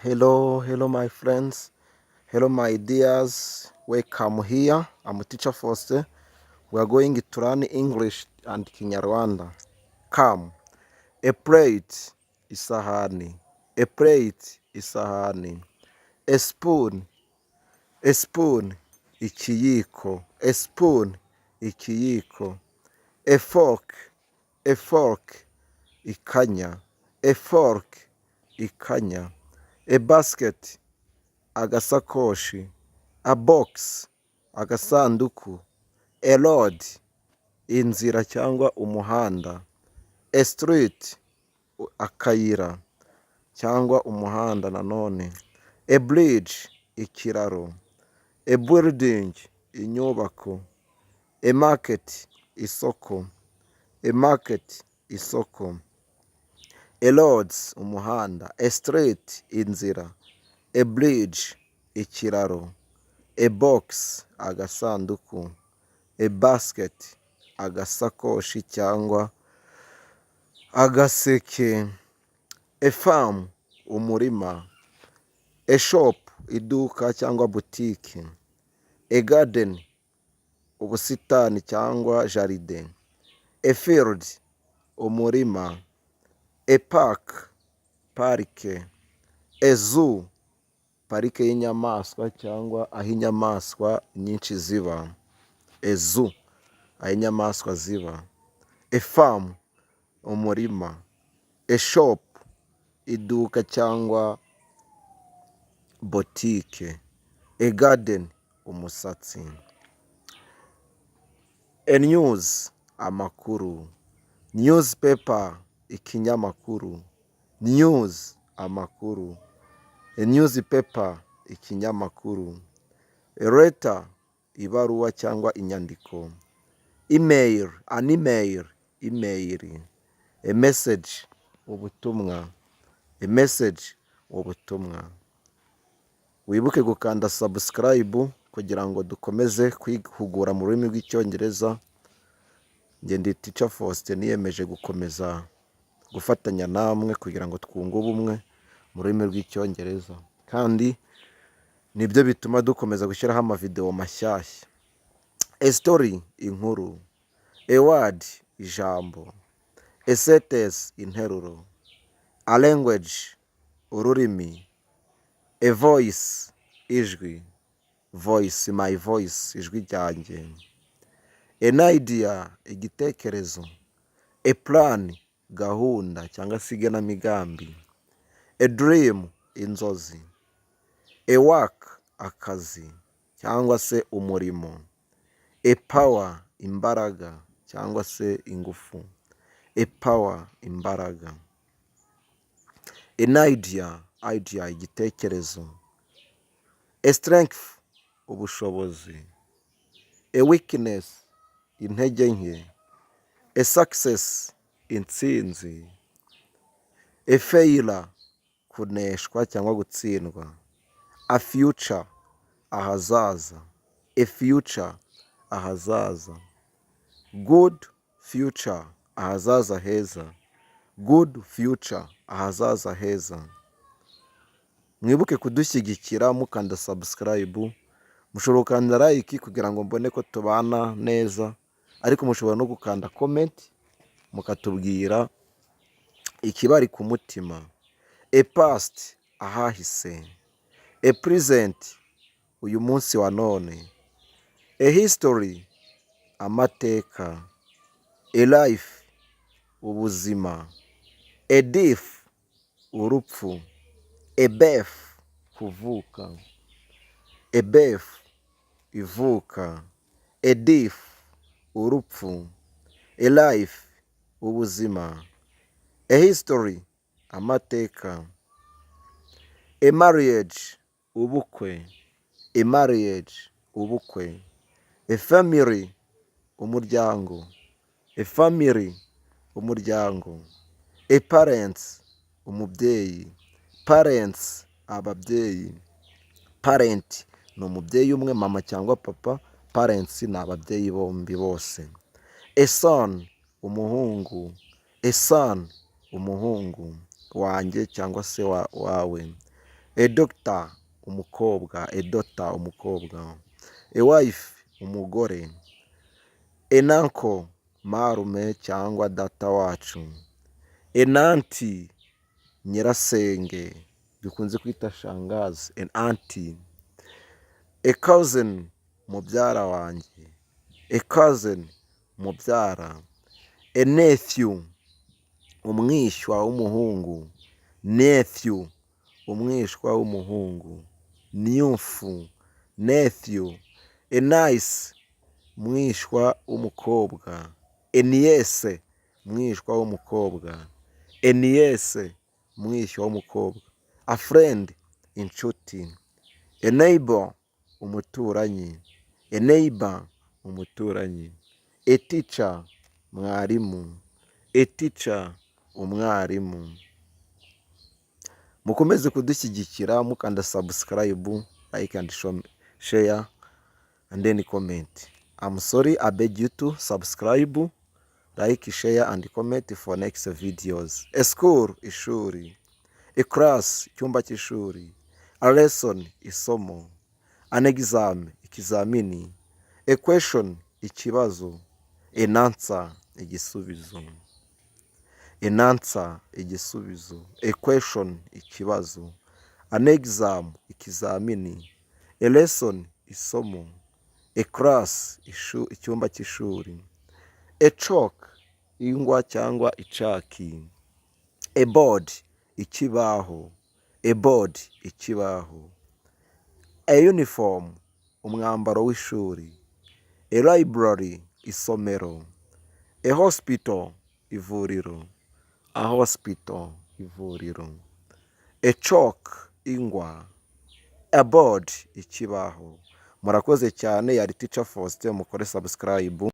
Hello, my friends. Hello, my dears. Welcome here. I'm Teacher Foster. We are going to learn English and Kinyarwanda. Come. A plate, isahani. A plate, isahani. A spoon, ikiyiko. A spoon, ikiyiko. A fork, ikanya. A fork, ikanya. A basket, agasakoshi. A box, agasanduku. A road, inzira cyangwa umuhanda. A street, akayira cyangwa umuhanda nanone. A bridge, ikiraro. A building, inyubako. A market, isoko. A market, isoko. A roads, umuhanda. A street, inzira. A bridge, ikiraro. A box, agasanduku. A basket, agasakoshi cyangwa agaseke. A farm, umurima. A shop, iduka cyangwa butike. A garden, ubusitani cyangwa jaride. A field, umurima. A park, parike. A zoo, parike y'inyamaswa cyangwa aho inyamaswa nyinshi ziba. A zoo, aho inyamaswa ziba. A farm, umurima. A shop, iduka cyangwa botike. A garden, umusatsi. A news, amakuru. Newspaper, ikinyamakuru. News, amakuru. A newspaper, ikinyamakuru. A letter, ibaruwa cyangwa inyandiko. Email, an email, email. A message, ubutumwa. A message, ubutumwa. Wibuke gukanda subscribe kugira ngo dukomeze kwihugura mu rurimi rw'icyongereza. Njye ndi Teacher Faustin, niyemeje gukomeza gufatanya namwe kugira ngo twunge ubumwe mu rurimi rw'icyongereza, kandi nibyo bituma dukomeza gushyiraho amavideo mashyashya. A story, inkuru. A word, ijambo. A sentence, interuro. A language, ururimi. A voice, ijwi. Voice, my voice, ijwi ryanjye. An idea, igitekerezo. A plan, gahunda cyangwa se igenamigambi. A dream, inzozi. A work, akazi cyangwa se umurimo. A power, imbaraga cyangwa se ingufu. A power, imbaraga. An idea, igitekerezo. A strength, ubushobozi. A weakness, intege nke. A success, intsinzi. A failure, kuneshwa cyangwa gutsindwa. A future, ahazaza. A future, ahazaza. Good future, ahazaza heza. Good future, ahazaza heza. Mwibuke kudushyigikira mukanda subscribe. Mushobora gukanda like kugira ngo mbone ko tubana neza, ariko mushobora no gukanda comment mukatubwira ikibari ku mutima. A past, ahahise. A present, uyu munsi wa none. A history, amateka. A life, ubuzima. A death, urupfu. A birth, kuvuka. A birth, ivuka. A death, urupfu. A life, ubuzima. A history, amateka. A marriage, ubukwe. A marriage, ubukwe. A family, umuryango. A family, umuryango. A parents, umubyeyi. Parents, ababyeyi. Parent ni umubyeyi umwe, mama cyangwa papa. Parents ni ababyeyi bombi bose. A son, umuhungu. A son, umuhungu wanjye cyangwa se wawe. a doctor umukobwa, a daughter umukobwa, a wife umugore, an uncle marume cyangwa data wacu, an auntie nyirasenge dukunze kwita shangazi, an auntie, a cousin mubyara wanjye, a cousin mubyara, a nephew umwishywa w'umuhungu, nephew umwishywa w'umuhungu, nymphu nephew, a niece umwishywa w'umukobwa, a niece umwishywa w'umukobwa, a niece umwishywa w'umukobwa, a friend inshuti, a neighbor umuturanyi, a neighbor umuturanyi, a teacher mwarimu, a teacher umwarimu. Mukomeze kudushyigikira mukanda subscribe, like and share and then comment. I'm sorry, I beg you to subscribe, like, share and comment for next videos. A school ishuri, a class icyumba cy'ishuri, a lesson isomo, an exam ikizamini, a question ikibazo, an answer igisubizo, an answer igisubizo, a question ikibazo, an exam ikizamini, a lesson isomo, a class icyumba cy'ishuri, a chalk ingwa cyangwa icaki, a board ikibaho, a board ikibaho, a uniform umwambaro w'ishuri, a library isomero, a hospital ivuriro, a hospital ivuriro, a chalk ingwa, a board ikibaho. Murakoze cyane, yari Teacher Faustin, mukore subscribe.